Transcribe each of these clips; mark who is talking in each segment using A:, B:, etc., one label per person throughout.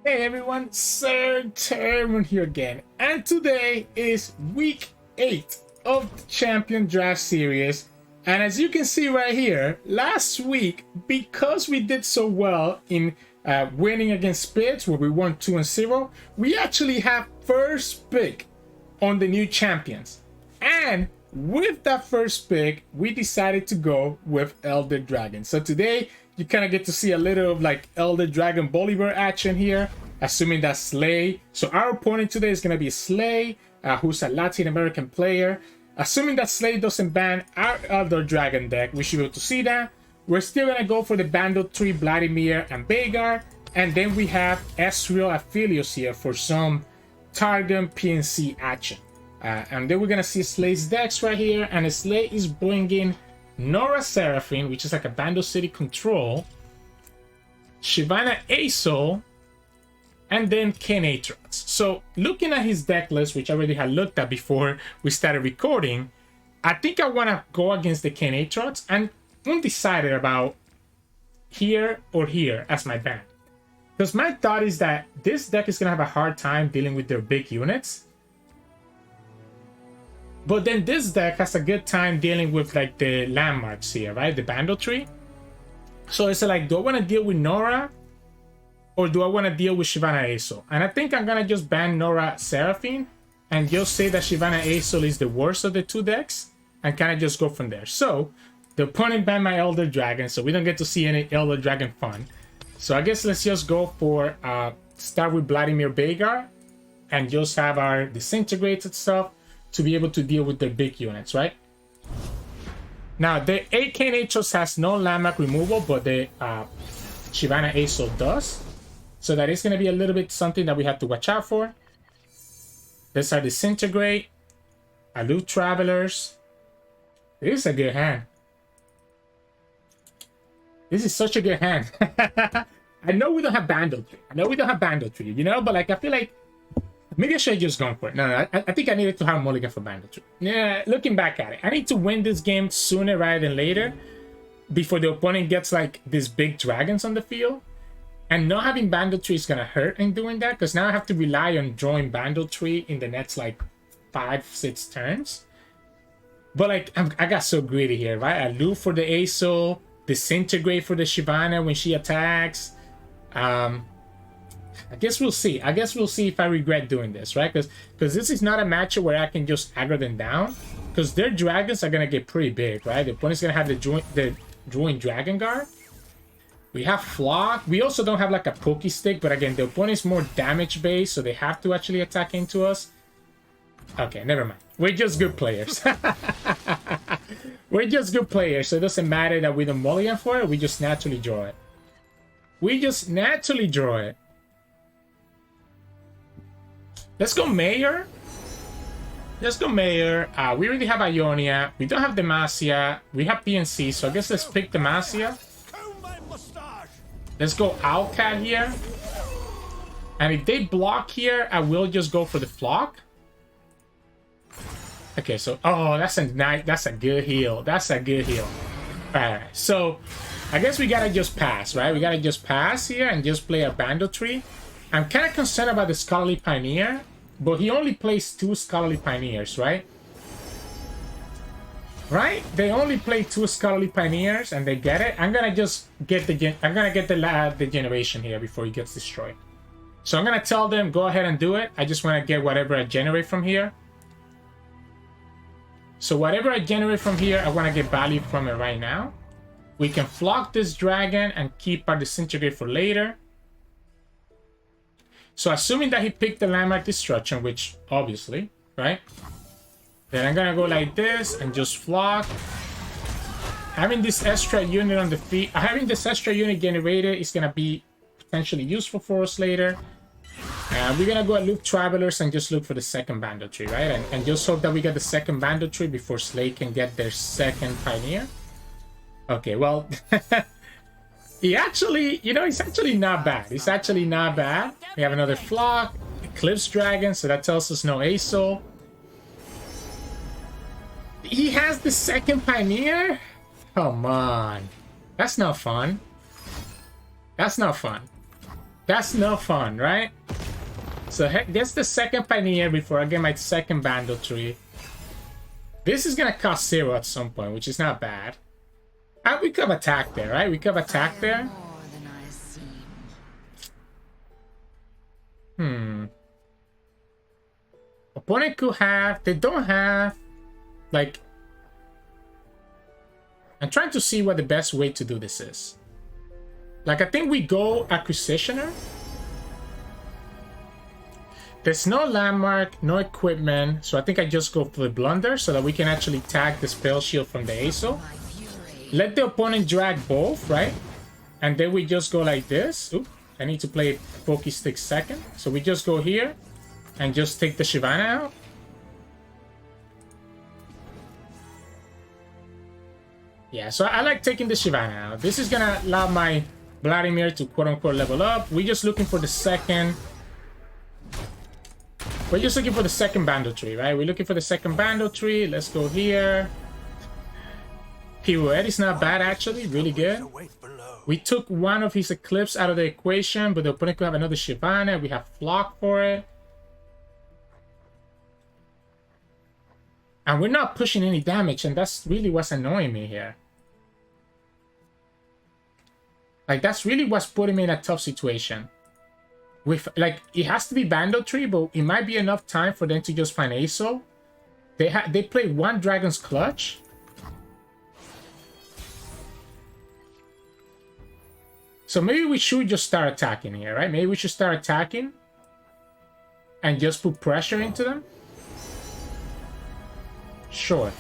A: Hey everyone, Sirturmund here again, and today is week 8 of the Champion Draft Series. And as you can see right here, last week, because we did so well in winning against Spirits, where we won 2-0, we actually have first pick on the new champions. And with that first pick, we decided to go with Elder Dragon. So today, you kind of get to see a little of like Elder Dragon Bolivar action here, assuming that's Sley. So our opponent today is going to be Sley, who's a Latin American player. Assuming that Sley doesn't ban our Elder Dragon deck, we should be able to see that. We're still going to go for the Bandle Tree, Vladimir, and Vhagar. And then we have Ezreal Aphelios here for some Targon PNC action. And then we're going to see Slay's decks right here. And Sley is bringing Nora Seraphine, which is like a Bandle City control, Shyvana Azul, and then Aatrox. So looking at his deck list, which I already had looked at before we started recording, I think I want to go against the Aatrox, and I'm undecided about here or here as my ban. Because my thought is that this deck is going to have a hard time dealing with their big units. But then this deck has a good time dealing with like the landmarks here, right? The Bandle Tree. So it's like, do I want to deal with Nora? Or do I want to deal with Shyvana Azul? And I think I'm going to just ban Nora Seraphine and just say that Shyvana Azul is the worst of the two decks and kind of just go from there. So the opponent banned my Elder Dragon, so we don't get to see any Elder Dragon fun. So I guess let's just go for start with Vladimir Vhagar and just have our disintegrated stuff to be able to deal with their big units, right? Now, the Aatrox has no landmark removal, but the Shyvana Azul does. So that is going to be a little bit something that we have to watch out for. Let's our Disintegrate, Aloof Travelers. This is a good hand. This is such a good hand. I know we don't have Bandle Tree. You know, but like I feel like maybe I should have just gone for it. No, I think I needed to have a mulligan for Bandle Tree. Yeah, looking back at it, I need to win this game sooner rather than later, before the opponent gets like these big dragons on the field. And not having Bandle Tree is gonna hurt in doing that, because now I have to rely on drawing Bandle Tree in the next like 5-6 turns. But like I got so greedy here, right? Aloof for the Azul, Disintegrate for the Shyvana when she attacks. I guess we'll see. I guess we'll see if I regret doing this, right? Because this is not a matchup where I can just aggro them down, because their dragons are gonna get pretty big, right? The opponent's gonna have the drawing Dragon Guard. We have Flock. We also don't have like a Pokey Stick, but again, the opponent's more damage based, so they have to actually attack into us. Okay, never mind. We're just good players. We're just good players, so it doesn't matter that we don't mulligan for it. We just naturally draw it. We just naturally draw it. Let's go Mayor. Let's go Mayor. We already have Ionia. We don't have Demacia. We have PNC, so I guess let's pick Demacia. Let's go Owlcat here. And if they block here, I will just go for the Flock. Okay, so that's a good heal. That's a good heal. Alright, so I guess we gotta just pass, right? We gotta just pass here and just play a Bandle Tree. I'm kind of concerned about the Scholarly Pioneer, but he only plays 2 Scholarly Pioneers, right? Right? They only play 2 Scholarly Pioneers and they get it. I'm gonna just get the generation here before he gets destroyed. So I'm gonna tell them, go ahead and do it. I just want to get whatever I generate from here. So whatever I generate from here, I want to get value from it right now. We can Flock this dragon and keep our Disintegrate for later. So assuming that he picked the Landmark Destruction, which obviously, right? Then I'm gonna go like this and just Flock. Having this extra unit on the field, having this extra unit generated is gonna be potentially useful for us later. We're gonna go Aloof Travelers and just look for the second Bandle Tree, right? And just hope that we get the second Bandle Tree before Sley can get their second Pioneer. Okay, well, he actually, you know, he's actually not bad. He's actually not bad. We have another Flock, Eclipse Dragon, so that tells us no Azul. He has the second Pioneer? Come on. That's not fun. That's not fun. That's no fun, right? So that's the second Pioneer before I get my second Bando tree. This is gonna cost 0 at some point, which is not bad. And we could have attacked there, right? We could have attacked there. Opponent could have... They don't have... Like... I'm trying to see what the best way to do this is. Like, I think we go Acquisitioner. There's no landmark, no equipment, so I think I just go for the Blunder so that we can actually tag the Spell Shield from the ASO. Let the opponent drag both, right? And then we just go like this. Oop, I need to play Pokey Stick second. So we just go here and just take the Shyvana out. Yeah, so I like taking the Shyvana out. This is gonna allow my Vladimir to quote-unquote level up. We're just looking for the second... We're just looking for the second Bando tree, right? We're looking for the second Bando tree. Let's go here. Pirouette is not bad, actually. Really good. We took one of his Eclipse out of the equation, but the opponent could have another Shyvana. We have Flock for it. And we're not pushing any damage, and that's really what's annoying me here. Like, that's really what's putting me in a tough situation. With, like, it has to be Bando tree, but it might be enough time for them to just find ASO. They play one Dragon's Clutch. So maybe we should just start attacking here, right? Maybe we should start attacking and just put pressure into them. Sure.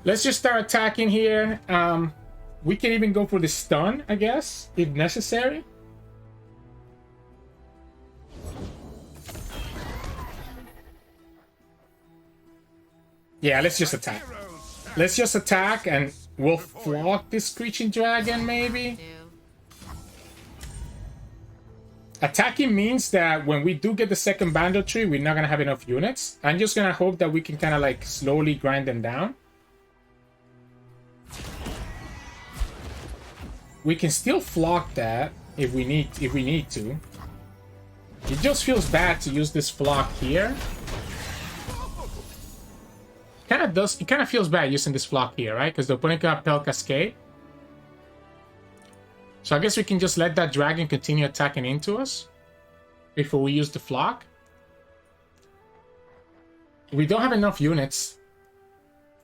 A: Let's just start attacking here. We can even go for the stun, I guess, if necessary. Yeah, let's just attack. Let's just attack and we'll flock this Screeching Dragon, maybe. Attacking means that when we do get the second Bando tree, we're not going to have enough units. I'm just going to hope that we can kind of like slowly grind them down. We can still flock that if we need to. It just feels bad to use this flock here. It kind of feels bad using this flock here, right? Because the opponent got Pel Cascade. So I guess we can just let that dragon continue attacking into us before we use the flock. We don't have enough units.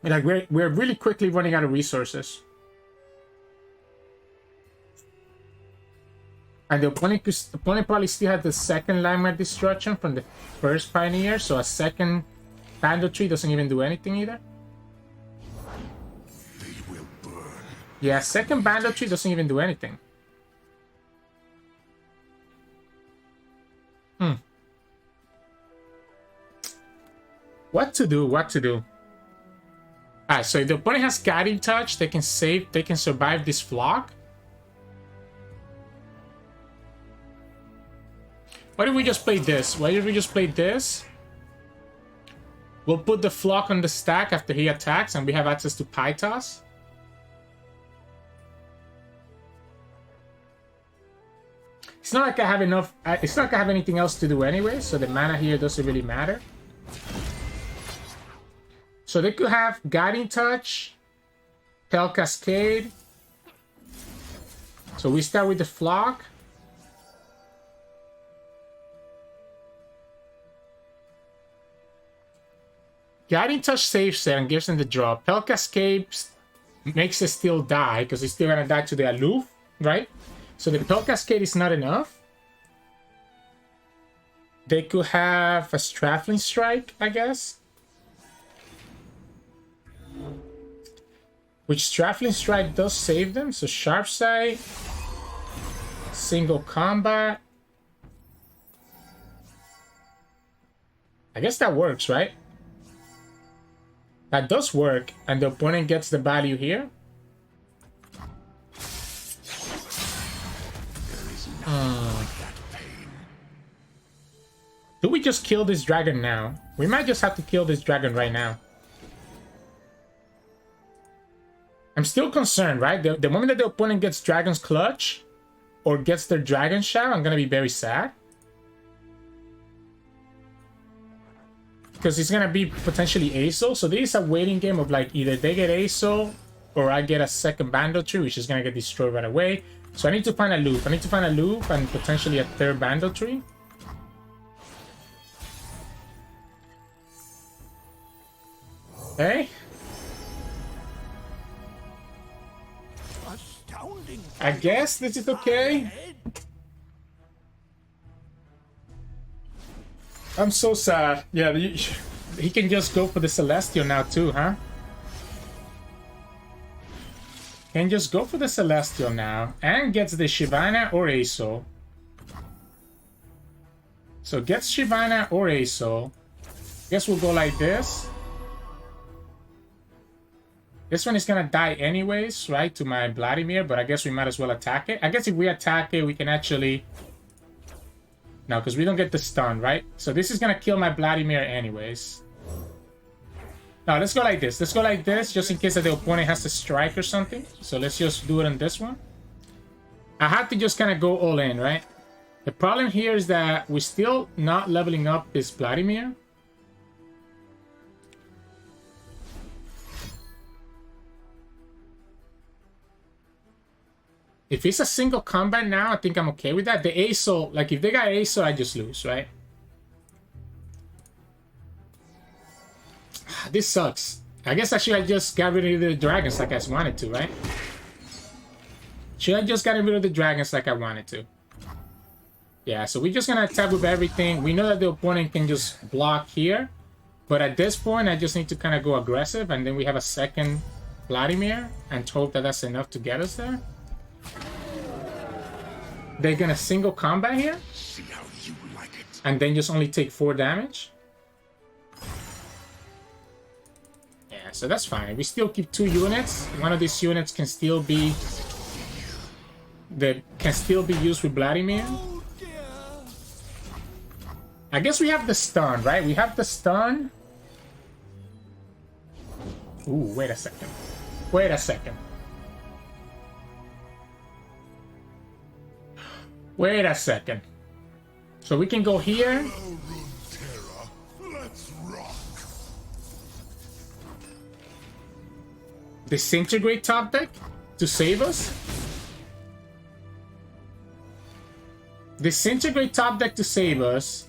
A: Like we're really quickly running out of resources. And the opponent probably still had the second Landmark Destruction from the first Pioneer, so a second Bando tree doesn't even do anything either.
B: They will burn.
A: Yeah, second Bando tree doesn't even do anything. What to do? Alright, so if the opponent has Guiding Touch, they can survive this flock. Why don't we just play this? We'll put the flock on the stack after he attacks, and we have access to Pythos. It's not like I have enough. It's not like I have anything else to do anyway, so the mana here doesn't really matter. So they could have Guiding Touch, Pel Cascade. So we start with the flock. Guiding Touch saves it and gives them the draw. Pel Cascade makes it still die, because it's still gonna die to the Aloof, right? So the Pel Cascade is not enough. They could have a Strafling Strike, I guess. Which Strafling Strike does save them, so Sharp Sight, single combat. I guess that works, right? That does work, and the opponent gets the value here. Do we just kill this dragon now? We might just have to kill this dragon right now. I'm still concerned, right? The moment that the opponent gets Dragon's Clutch, or gets their Dragon Shaft, I'm gonna be very sad. Because it's gonna be potentially ASO. So this is a waiting game of like either they get ASO or I get a second Banditry, which is gonna get destroyed right away. So I need to find a loop. I need to find a loop and potentially a third Banditry. Okay. I guess this is okay. I'm so sad. Yeah, he can just go for the Celestial now too, huh? Can just go for the Celestial now and gets the Shyvana or ASO. So gets Shyvana or ASO. Guess we'll go like this. This one is gonna die anyways, right? To my Vladimir, but I guess we might as well attack it. I guess if we attack it, we can actually... No, because we don't get the stun, right? So this is gonna kill my Vladimir anyways. No, let's go like this. Let's go like this, just in case that the opponent has to strike or something. So let's just do it on this one. I have to just kind of go all in, right? The problem here is that we're still not leveling up this Vladimir. If it's a single combat now, I think I'm okay with that. The ASO, like if they got ASO, I just lose, right? This sucks. I guess I should have just got rid of the dragons like I wanted to, right? Should I just got rid of the dragons like I wanted to? Yeah, so we're just gonna attack with everything. We know that the opponent can just block here. But at this point, I just need to kind of go aggressive. And then we have a second Vladimir. And hope that that's enough to get us there. They're gonna single combat here. See how you like it. And then just only take 4 damage. Yeah, so that's fine. We still keep 2 units. One of these units can still be used with Vladimir. I guess we have the stun, right? We have the stun. Ooh, wait a second. Wait a second. Wait a second. So we can go here.
B: Runeterra, let's rock.
A: Disintegrate top deck to save us. Disintegrate top deck to save us.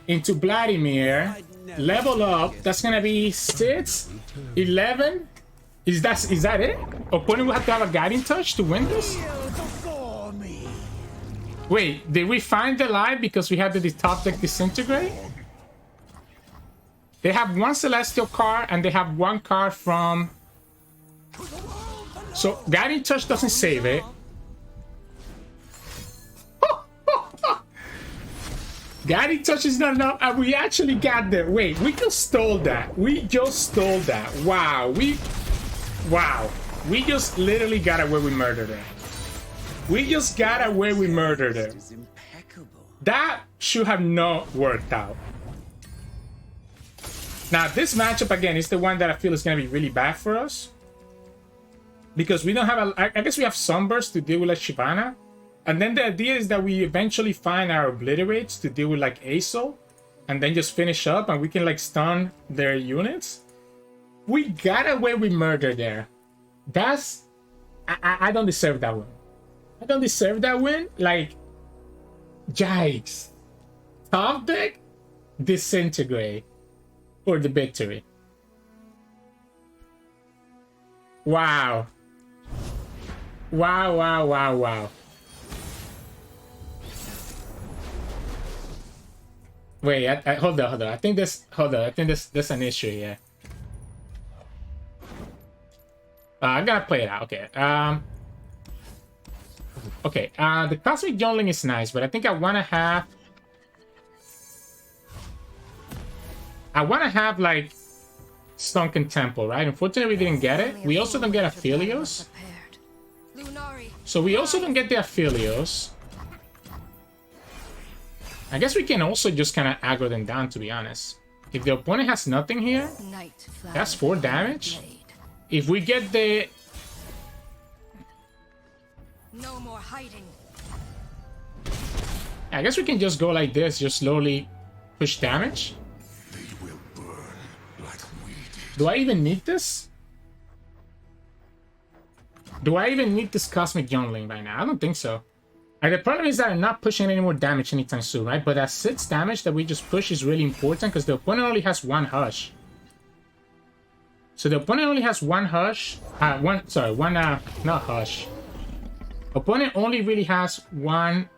A: Into Vladimir. Level up. That's gonna be 6, 11. Is that it? Opponent will have to have a guiding touch to win this? Wait, did we find the lie because we had the top deck disintegrate? They have 1 Celestial card and they have 1 card from... So, Guiding Touch doesn't save it. Guiding Touch is not enough and we actually got there. Wait, we just stole that. We just stole that. Wow, Wow. We just literally got away with murder there. We just got away with murder there. That should have not worked out. Now, this matchup, again, is the one that I feel is going to be really bad for us. Because we don't have I guess we have Sunburst to deal with like Shyvana. And then the idea is that we eventually find our Obliterates to deal with like ASO. And then just finish up and we can like stun their units. We got away with murder there. That's... I don't deserve that one. I don't deserve that win. Like, yikes. Top deck, disintegrate for the victory. Wow. Wow, wow, wow, wow. Wait, hold on. I think there's there's an issue here. I gotta play it out. Okay. Okay, the Cosmic Youngling is nice, but I think I want to have like Sunken Temple, right? Unfortunately, we didn't get it. We also don't get Aphelios. So we also don't get the Aphelios. I guess we can also just kind of aggro them down, to be honest. If the opponent has nothing here, that's 4 damage. If we get the...
C: No more hiding.
A: I guess we can just go like this, just slowly push damage.
B: They will burn like we did.
A: Do I even need this? Do I even need this Cosmic Youngling right now? I don't think so. And the problem is that I'm not pushing any more damage anytime soon, right? But that 6 damage that we just push is really important because the opponent only has 1 Hush. So the opponent only has 1 Hush. Not Hush. Opponent only really has 1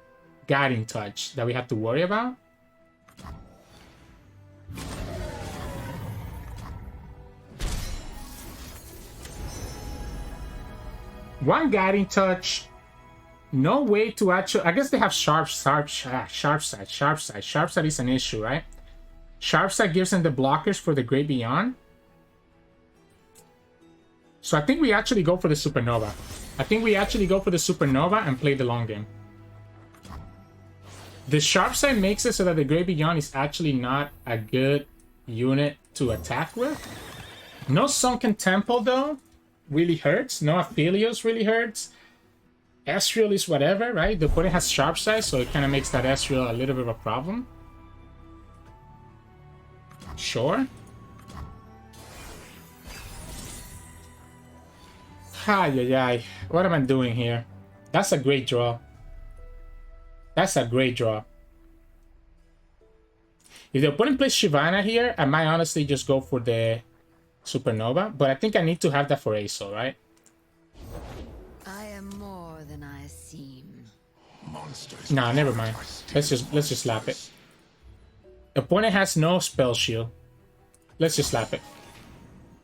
A: Guiding Touch that we have to worry about. One Guiding Touch. No way to actually... I guess they have Sharp Sight. Sharp Sight is an issue, right? Sharp Sight gives them the blockers for the Great Beyond. So I think we actually go for the Supernova. And play the long game. The Sharp Sight makes it so that the Great Beyond is actually not a good unit to attack with. No Sunken Temple, though, really hurts. No Aphelios really hurts. Ezreal is whatever, right? The opponent has Sharp Sight, so it kind of makes that Ezreal a little bit of a problem. Sure. Ay. What am I doing here? That's a great draw. If the opponent plays Shyvana here, I might honestly just go for the Supernova. But I think I need to have that for Aso, right?
C: I am more than I seem.
B: Monsters.
A: Nah, never mind. Let's just slap it. Opponent has no spell shield. Let's just slap it.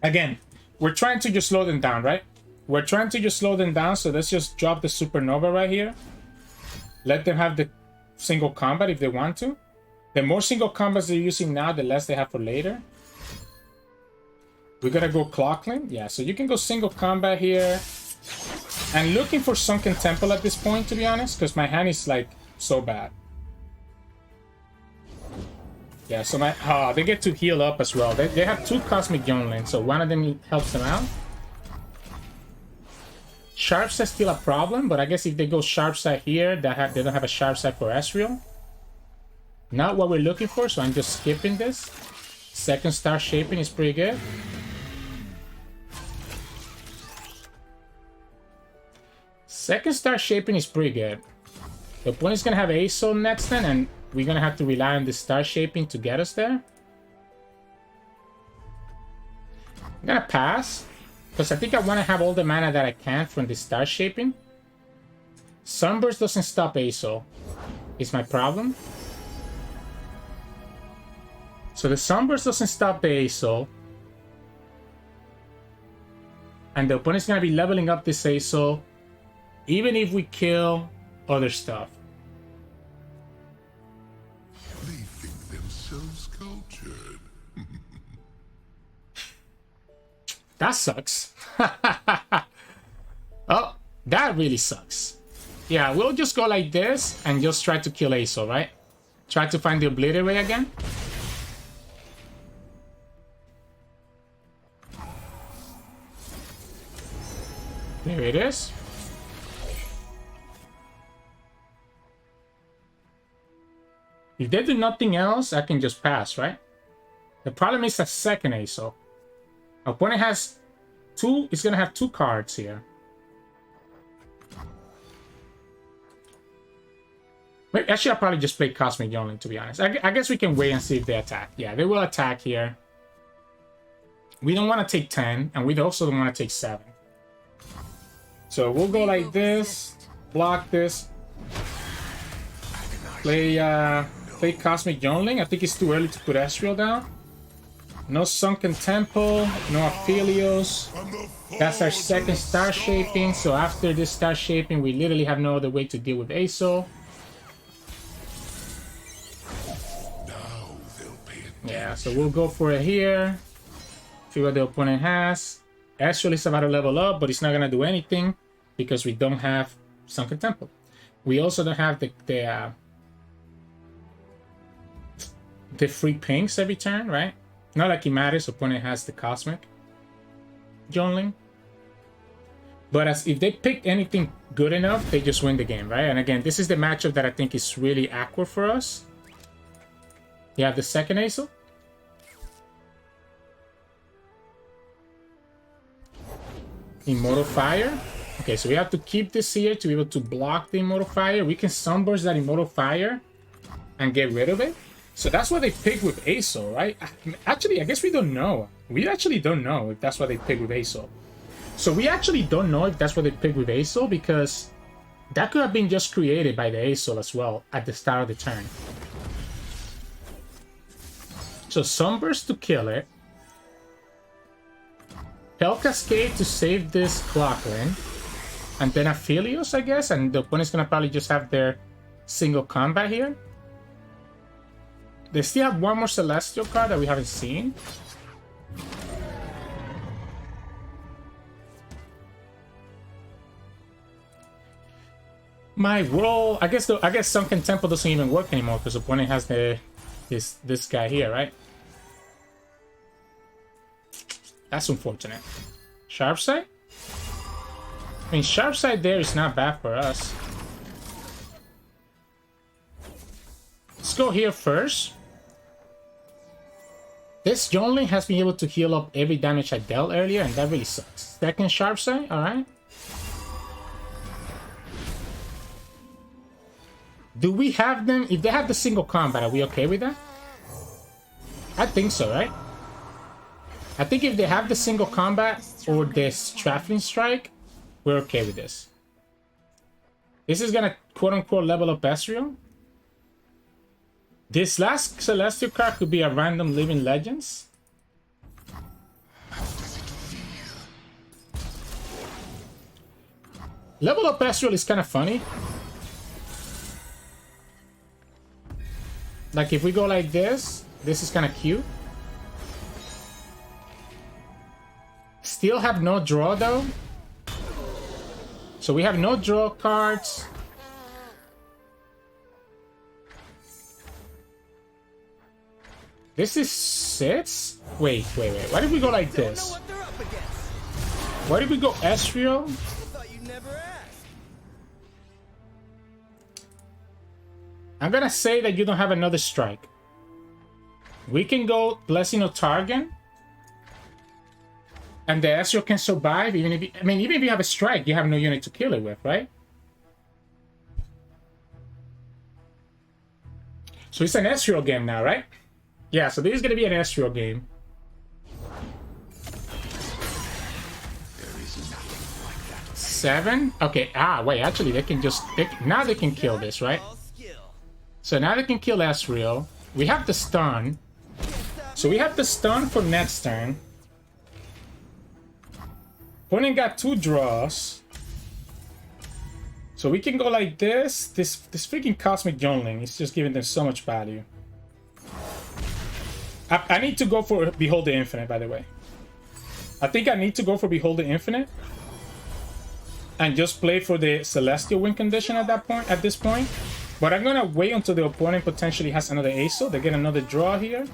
A: Again, we're trying to just slow them down, right? So let's just drop the Supernova right here. Let them have the single combat if they want to. The more single combats they're using now, the less they have for later. We gotta go Clockling. Yeah, so you can go single combat here. I'm looking for Sunken Temple at this point, to be honest, because my hand is like so bad. Yeah, so they get to heal up as well. They have 2 Cosmic Younglings, so one of them helps them out. Sharp Sight still a problem, but I guess if they go Sharp Sight here, they don't have a Sharp Sight for Ezreal. Not what we're looking for, so I'm just skipping this. Second Star Shaping is pretty good. Second Star Shaping is pretty good. The opponent's gonna have Aso next then, and we're gonna have to rely on the Star Shaping to get us there. I'm gonna pass. Because I think I want to have all the mana that I can from the Star Shaping. Sunburst doesn't stop Aso. Is my problem. So the Sunburst doesn't stop the Aso. And the opponent's going to be leveling up this Aso. Even if we kill other stuff.
B: They think themselves cultured.
A: That sucks. Oh, that really sucks. Yeah, we'll just go like this and just try to kill Aso, right? Try to find the Obliterate again. There it is. If they do nothing else, I can just pass, right? The problem is a second Aso. Opponent has 2, he's gonna have 2 cards here. Wait, actually, I'll probably just play Cosmic Youngling, to be honest. I guess we can wait and see if they attack. Yeah, they will attack here. We don't want to take 10, and we also don't want to take 7. So we'll go like this, block this, play Cosmic Youngling. I think it's too early to put Ezreal down. No Sunken Temple, no Aphelios. That's our second Star Shaping. So after this Star Shaping, we literally have no other way to deal with Aso. Yeah, so we'll go for it here. See what the opponent has. Ezreal is about to level up, but it's not gonna do anything because we don't have Sunken Temple. We also don't have the free pinks every turn, right? Not like it matters. Opponent has the Cosmic Youngling. But as if they pick anything good enough, they just win the game, right? And again, this is the matchup that I think is really awkward for us. You have the second Aesop. Immortal Fire. Okay, so we have to keep this here to be able to block the Immortal Fire. We can Sunburst that Immortal Fire and get rid of it. So that's what they pick with Aesop, right? Actually, I guess we don't know. We actually don't know if that's what they pick with Aesop. So we actually don't know if that's what they pick with Aesop, because that could have been just created by the Aesop as well at the start of the turn. So Sunburst to kill it. Hell Cascade to save this Clockland. And then Aphelios, I guess, and the opponent's gonna probably just have their single combat here. They still have one more Celestial card that we haven't seen. My role, I guess Sunken Temple doesn't even work anymore because the opponent has this guy here, right? That's unfortunate. Sharp Sight? I mean, Sharp Sight there is not bad for us. Let's go here first. This Jonlin has been able to heal up every damage I dealt earlier, and that really sucks. Second Sharp Sight, alright. Do we have them? If they have the single combat, are we okay with that? I think so, right? I think if they have the single combat or this Traveling Strike, we're okay with this. This is gonna quote-unquote level up Ezreal. This last Celestial card could be a random Living Legends. Level up Ezreal is kind of funny. Like if we go like this is kind of cute. Still have no draw though. So we have no draw cards. This is 6? Wait. Why did we go like this? Why did we go Ezreal? I'm gonna say that you don't have another strike. We can go Blessing of Targon. And the Ezreal can survive even if you, even if you have a strike, you have no unit to kill it with, right? So it's an Ezreal game now, right? Yeah, so this is gonna be an Ezreal game. Like 7? Okay, wait, actually they can just now they can kill this, right? So now they can kill Ezreal. We have the stun. So we have the stun for next turn. Opponent got 2 draws. So we can go like this. This freaking Cosmic Jonlin is just giving them so much value. I need to go for Behold the Infinite, by the way. I think I need to go for Behold the Infinite. And just play for the Celestial win condition at this point. But I'm gonna wait until the opponent potentially has another Aesop. They get another draw here.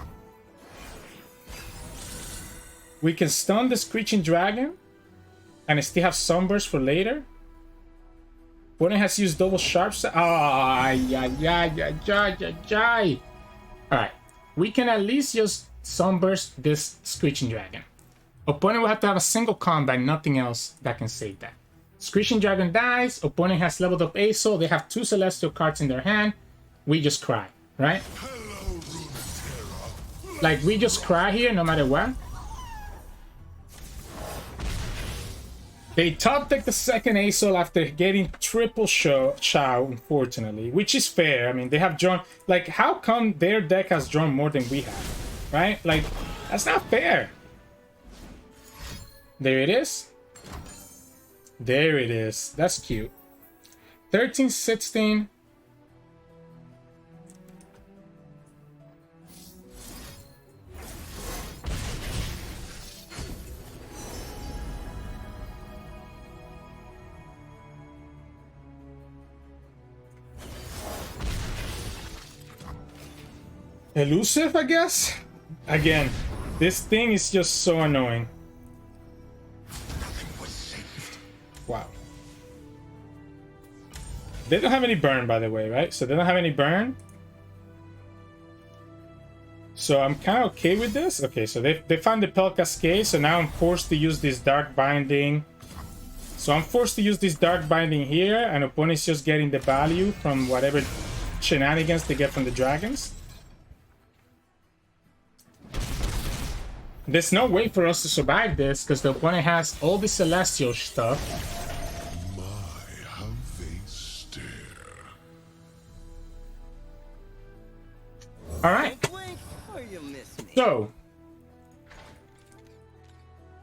A: We can stun the Screeching Dragon. And still have Sunburst for later. Opponent has used double Sharp Sight. Alright. We can at least just Sunburst this Screeching Dragon. Opponent will have to have a single combat, nothing else that can save that. Screeching Dragon dies. Opponent has leveled up Aesop. They have 2 Celestial cards in their hand. We just cry, right? Like, we just cry here no matter what. They top deck the second Aesop after getting triple Chow, unfortunately, which is fair. I mean, they have drawn... Like, how come their deck has drawn more than we have? Right? Like, that's not fair. There it is. There it is. That's cute. 13, 16. Elusive, I guess? Again, this thing is just so annoying. Wow. They don't have any burn, by the way, right? So they don't have any burn. So I'm kind of okay with this. Okay, so they found the Pel Cascade, so now I'm forced to use this Dark Binding. So I'm forced to use this Dark Binding here, and opponent's just getting the value from whatever shenanigans they get from the dragons. There's no way for us to survive this, because the opponent has all the Celestial stuff.
B: My, how they stare.
A: Alright. So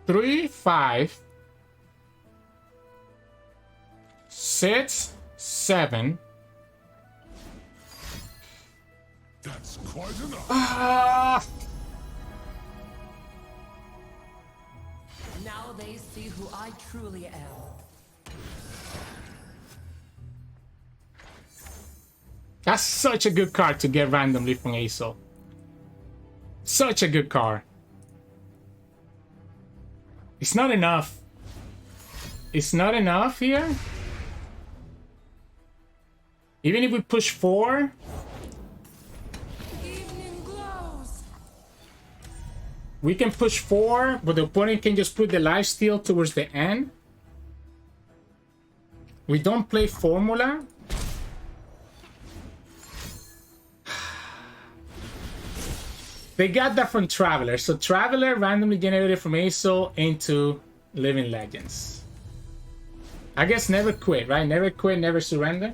A: 3, 5, 6, 7.
B: That's quite enough.
D: Now they see who I truly am.
A: That's such a good card to get randomly from Aesol. Such a good card. It's not enough. It's not enough here. Even if we push 4.
D: Evening glows.
A: We can push 4, but the opponent can just put the lifesteal towards the end. We don't play Formula. They got that from Traveler. So Traveler randomly generated from Aesol into Living Legends. I guess never quit, right? Never quit, never surrender.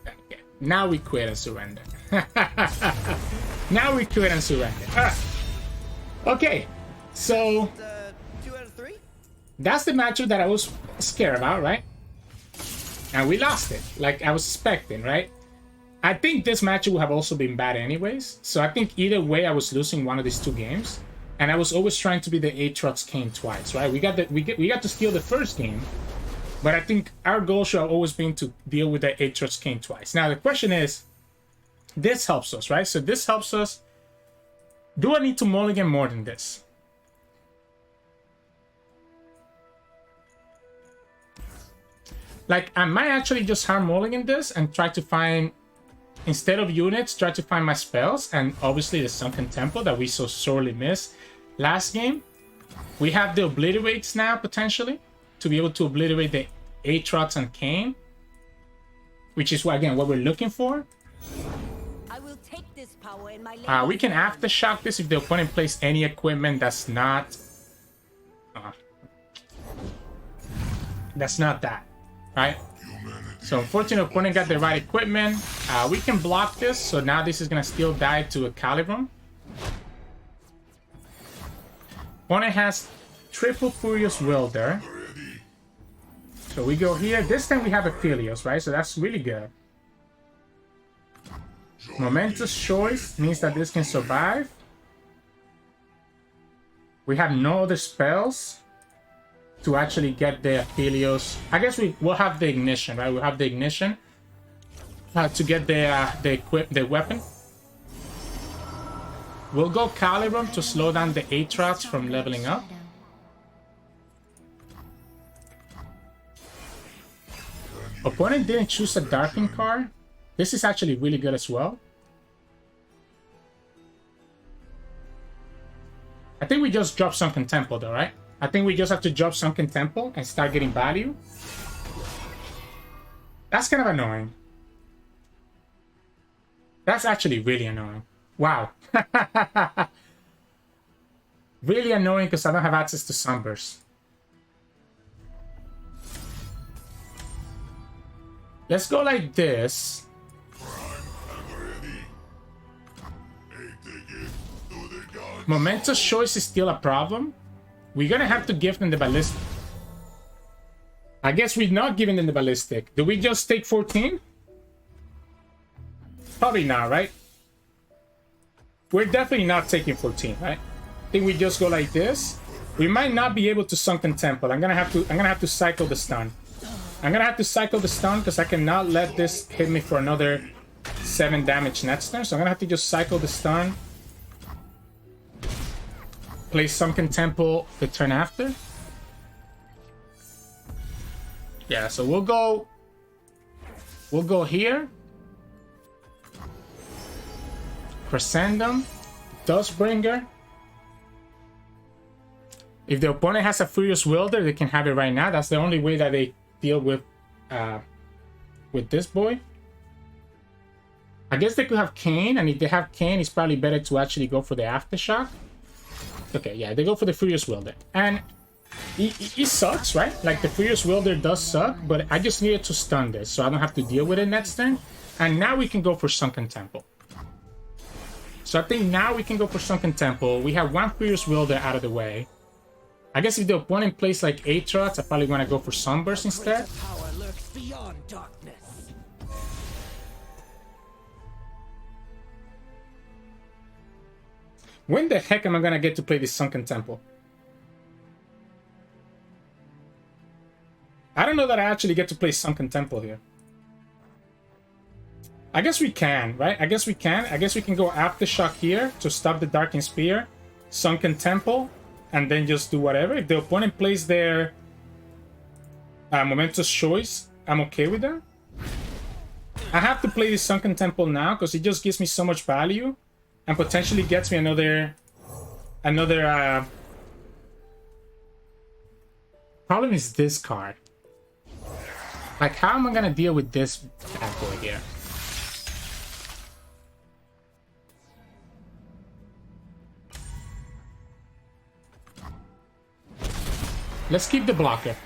A: Okay. Now we quit and surrender. Now we quit and surrender. Okay, so
E: 2 out of 3?
A: that's the matchup that I was scared about, right? And we lost it, like I was expecting, right? I think this matchup would have also been bad anyways. So I think either way I was losing one of these 2 games. And I was always trying to be the Aatrox King twice, right? We got to steal the first game. But I think our goal should have always been to deal with the Aatrox King twice. Now the question is, this helps us, right? So this helps us. Do I need to mulligan more than this? Like, I might actually just hard mulligan this and try to find, instead of units, try to find my spells. And obviously the Sunken Temple that we so sorely missed last game. We have the Obliterates now, potentially, to be able to obliterate the Aatrox and Kayn. Which is, again, what we're looking for.
D: I will take this power in my
A: We can Aftershock this if the opponent plays any equipment that's not... that's not that, right? So unfortunately, opponent got the right equipment. We can block this, so now this is gonna still die to a Calibrum. Opponent has triple Furious Wilder. So we go here. This time we have a Aphelios, right? So that's really good. Momentous Choice means that this can survive. We have no other spells to actually get the Aphelios. I guess we'll have the Ignition, right? We'll have the Ignition to get the weapon. We'll go Calibrum to slow down the Aatrox from leveling up. Opponent didn't choose a Darken card. This is actually really good as well. I think we just drop Sunken Temple though, right? I think we just have to drop Sunken Temple and start getting value. That's kind of annoying. That's actually really annoying. Wow. Really annoying because I don't have access to Sunburst. Let's go like this. Momentous Choice is still a problem. We're gonna have to give them the Ballistic. I guess we're not giving them the Ballistic. Do we just take 14? Probably not, right? We're definitely not taking 14, right? I think we just go like this. We might not be able to Sunken Temple. I'm gonna have to cycle the stun. I'm gonna have to cycle the stun because I cannot let this hit me for another 7 damage next turn. So I'm gonna have to just cycle the stun. Play Sunken Temple the turn after. Yeah, so we'll go here. Crescendum, Dustbringer. If the opponent has a Furious Wielder, they can have it right now. That's the only way that they deal with this boy. I guess they could have Kane, and if they have Kane, it's probably better to actually go for the Aftershock. Okay, yeah, they go for the Furious Wielder. And it sucks, right? Like, the Furious Wielder does suck, but I just needed to stun this, so I don't have to deal with it next turn. And now we can go for Sunken Temple. So I think now we can go for Sunken Temple. We have one Furious Wielder out of the way. I guess if the opponent plays like Aatrox, I probably want to go for Sunburst instead.
D: Power lurks beyond darkness.
A: When the heck am I gonna get to play this Sunken Temple? I don't know that I actually get to play Sunken Temple here. I guess we can, right? I guess we can. I guess we can go Aftershock here to stop the Darkened Spear, Sunken Temple, and then just do whatever. If the opponent plays their Momentous Choice, I'm okay with that. I have to play this Sunken Temple now because it just gives me so much value and potentially gets me another problem is this card. Like, how am I gonna deal with this bad boy here? Let's keep the blocker.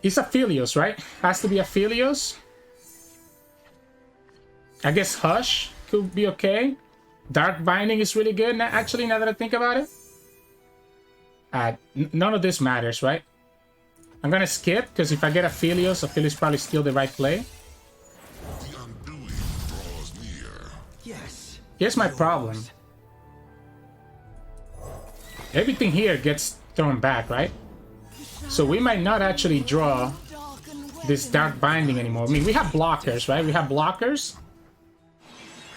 A: It's Aphelios, right? Has to be Aphelios. I guess Hush could be okay. Dark Binding is really good, actually, now that I think about it. None of this matters, right? I'm gonna skip, because if I get Aphelios, Aphelios probably still the right play.
B: The undoing draws near.
D: Yes.
A: Here's my problem. Everything here gets thrown back, right? So we might not actually draw this Dark Binding anymore. I mean, we have blockers, right? We have blockers.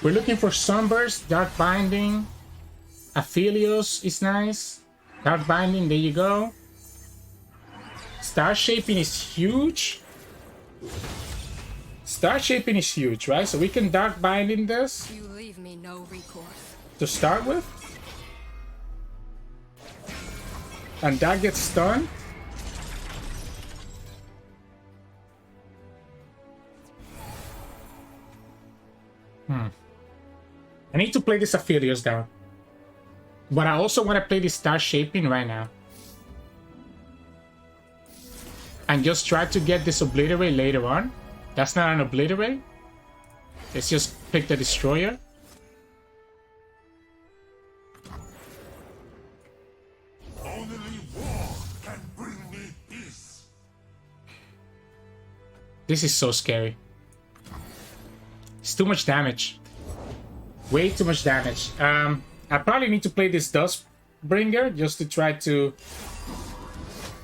A: We're looking for Sunburst, Dark Binding. Aphelios is nice. Dark Binding, there you go. Star Shaping is huge. Star Shaping is huge, right? So we can Dark Binding this.
C: You leave me no recourse.
A: To start with. And that gets stunned. I need to play this Aphelios down. But I also want to play this Star Shaping right now. And just try to get this Obliterate later on. That's not an Obliterate. Let's just pick the Destroyer.
B: Only war can bring me peace.
A: This is so scary. It's too much damage. Way too much damage. I probably need to play this Dustbringer just to try to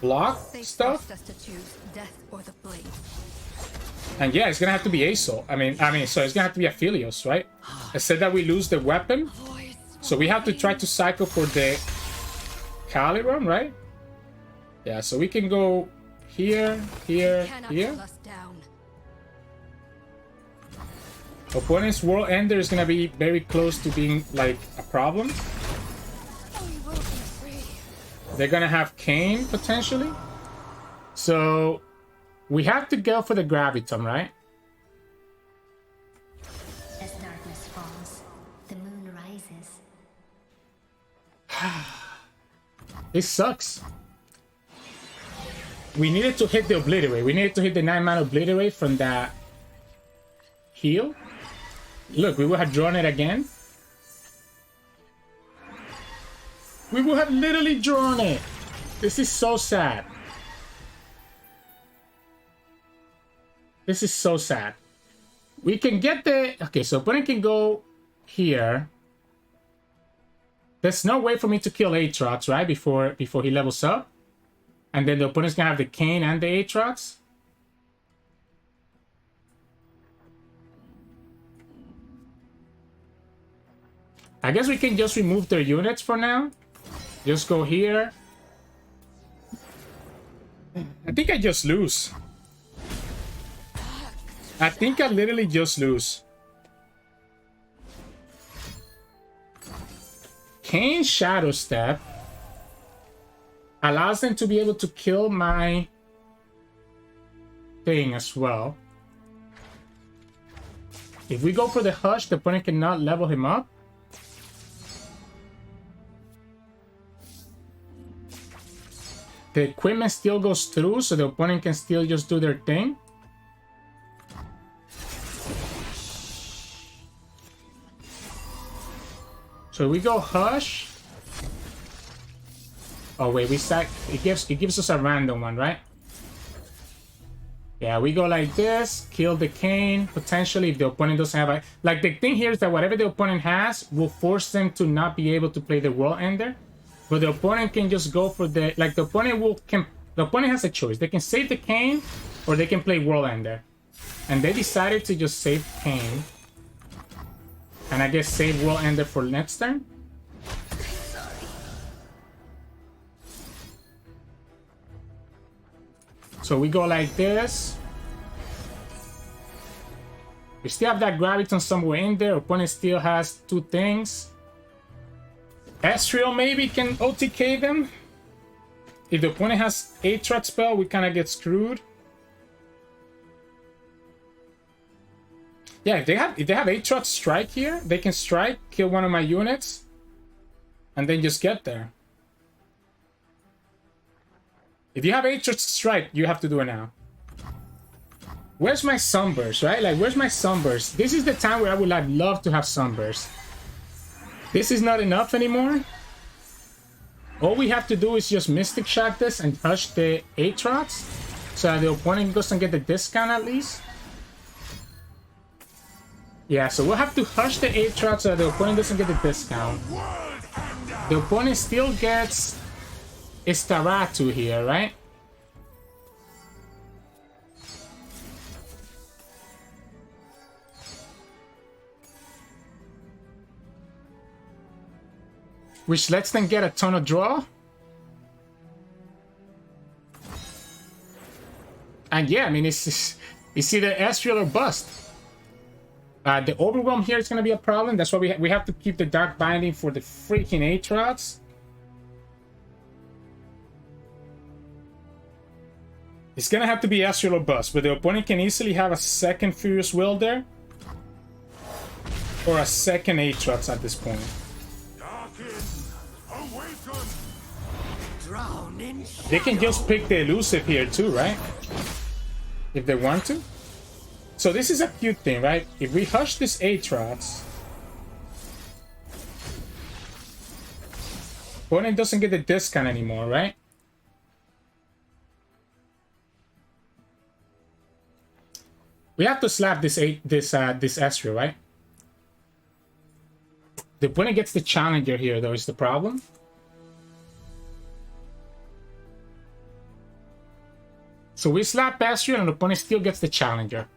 A: block stuff.
C: Us to choose death or the blade.
A: And yeah, it's gonna have to be Aesol. I mean, so it's gonna have to be Aphelios, right? I said that we lose the weapon, so we have to try to cycle for the Caliron, right? Yeah, so we can go here, here, here. Opponent's World Ender is gonna be very close to being like a problem. They're gonna have Kane potentially. So we have to go for the Graviton, right?
E: As darkness falls, the moon rises.
A: This sucks. We needed to hit the Obliterate. We needed to hit the 9-mana Obliterate from that heal. Look, we would have drawn it again. We would have literally drawn it. This is so sad. This is so sad. We can get the... Okay, so opponent can go here. There's no way for me to kill Aatrox, right? Before he levels up. And then the opponent's gonna have the Kane and the Aatrox. I guess we can just remove their units for now. Just go here. I think I just lose. I think I literally just lose. Kane's Shadow Step allows them to be able to kill my thing as well. If we go for the Hush, the opponent cannot level him up. The equipment still goes through, so the opponent can still just do their thing. So we go Hush. Oh wait, we sack. It gives us a random one, right? Yeah, we go like this, kill the Kane, potentially if the opponent doesn't have a... Like, the thing here is that whatever the opponent has will force them to not be able to play the World Ender. But the opponent can just go for the... Like, the opponent has a choice. They can save the Kane, or they can play World Ender. And they decided to just save Kane. And I guess save World Ender for next turn. So we go like this. We still have that Graviton somewhere in there. Opponent still has two things. Ezreal maybe can OTK them. If the opponent has Aatrox spell, we kind of get screwed. Yeah, if they have Aatrox strike here, they can strike, kill one of my units, and then just get there. If you have Aatrox strike, you have to do it now. Where's my Sunburst, right? Like, where's my Sunburst? This is the time where I would like love to have Sunburst. This is not enough anymore. All we have to do is just Mystic Shot this and Hush the Aatrox, so that the opponent doesn't get the discount at least. Yeah, so we'll have to Hush the Aatrox so that the opponent doesn't get the discount. The opponent still gets Istaratu here, right? Which lets them get a ton of draw. And yeah, I mean, it's either Ezreal or bust. The Overwhelm here is going to be a problem. That's why we have to keep the Dark Binding for the freaking Aatrox. It's going to have to be Ezreal or bust, but the opponent can easily have a second Furious Will there. Or a second Aatrox at this point. They can just pick the Elusive here too, right? If they want to. So this is a cute thing, right? If we Hush this Aatrox, opponent doesn't get the discount anymore, right? We have to slap this Ezreal, right? The opponent gets the Challenger here, though, is the problem. So we slap Ezreal and the opponent still gets the Challenger.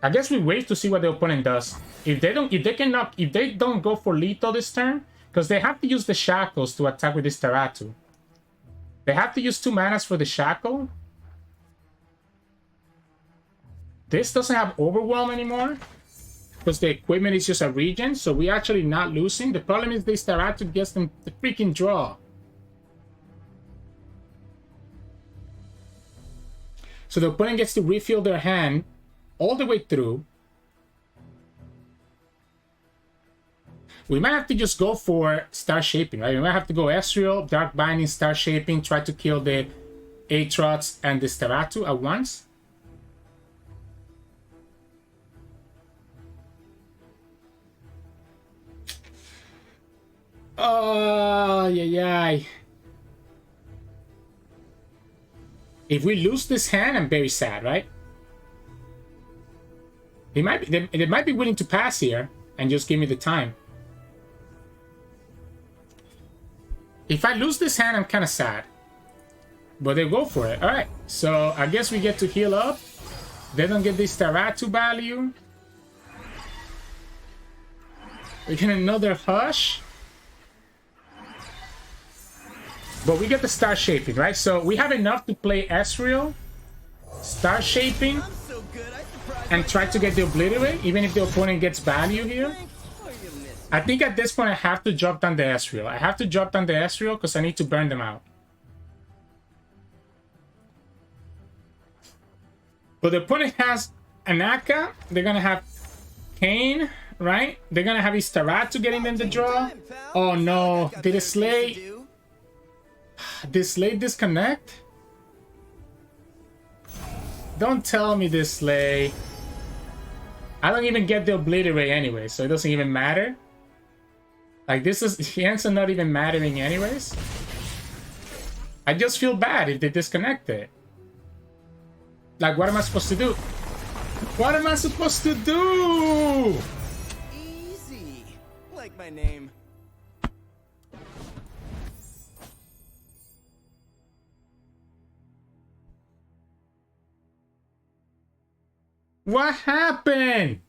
A: I guess we wait to see what the opponent does. If they don't go for lethal this turn, because they have to use the Shackles to attack with this Taratu. They have to use 2 manas for the Shackle. This doesn't have Overwhelm anymore, because the equipment is just a regen, so we're actually not losing. The problem is this Taratu gets them the freaking draw. So the opponent gets to refill their hand all the way through. We might have to just go for Star Shaping, right? We might have to go Ezreal, Dark Binding, Star Shaping, try to kill the Aatrox and the Staratu at once. Oh, yeah. If we lose this hand, I'm very sad, right? They might be willing to pass here and just give me the time. If I lose this hand, I'm kind of sad. But they go for it. Alright, so I guess we get to heal up. They don't get this Taratu value. We get another Hush. But we get the Star Shaping, right? So we have enough to play Ezreal, Star Shaping, and try to get the Obliterate, even if the opponent gets value here. I think at this point I have to drop down the Ezreal. I have to drop down the Ezreal because I need to burn them out. But the opponent has Anaka. They're going to have Kayn, right? They're going to have Istarat to get in them the draw. Oh no, did it Slay? Did Slay disconnect? Don't tell me this Slay. I don't even get the Obliterate anyway, so it doesn't even matter. Like, this is... The answer not even mattering anyways. I just feel bad if they disconnect it. Like, what am I supposed to do? What am I supposed to do?
F: Easy. Like my name.
A: What happened?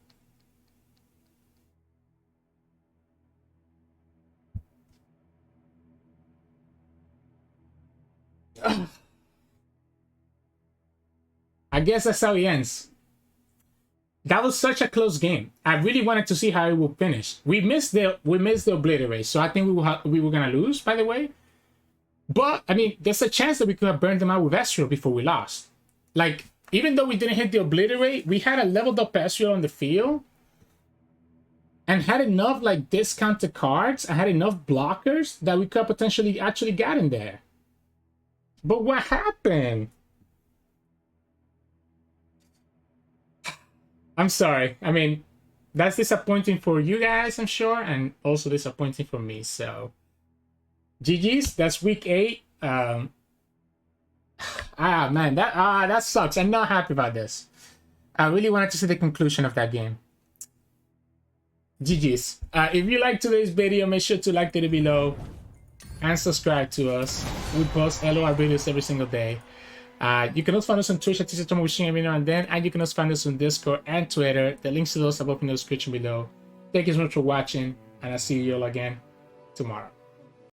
A: I guess that's how it ends. That was such a close game. I really wanted to see how it would finish. We missed the Obliterate, so I think we were gonna lose, by the way. But I mean, there's a chance that we could have burned them out with Ezreal before we lost. Like, even though we didn't hit the Obliterate, we had a leveled up Ezreal on the field and had enough like discounted cards and had enough blockers that we could potentially actually get in there. But what happened? I'm sorry. I mean, that's disappointing for you guys, I'm sure, and also disappointing for me. So, GG's. That's week 8. Man, that sucks. I'm not happy about this. I really wanted to see the conclusion of that game. GG's. If you liked today's video, make sure to like it below and subscribe to us. We post LOR videos every single day. You can also find us on Twitch at Sirturmund every now and then, and you can also find us on Discord and Twitter. The links to those are both in the description below. Thank you so much for watching, and I'll see you all again tomorrow.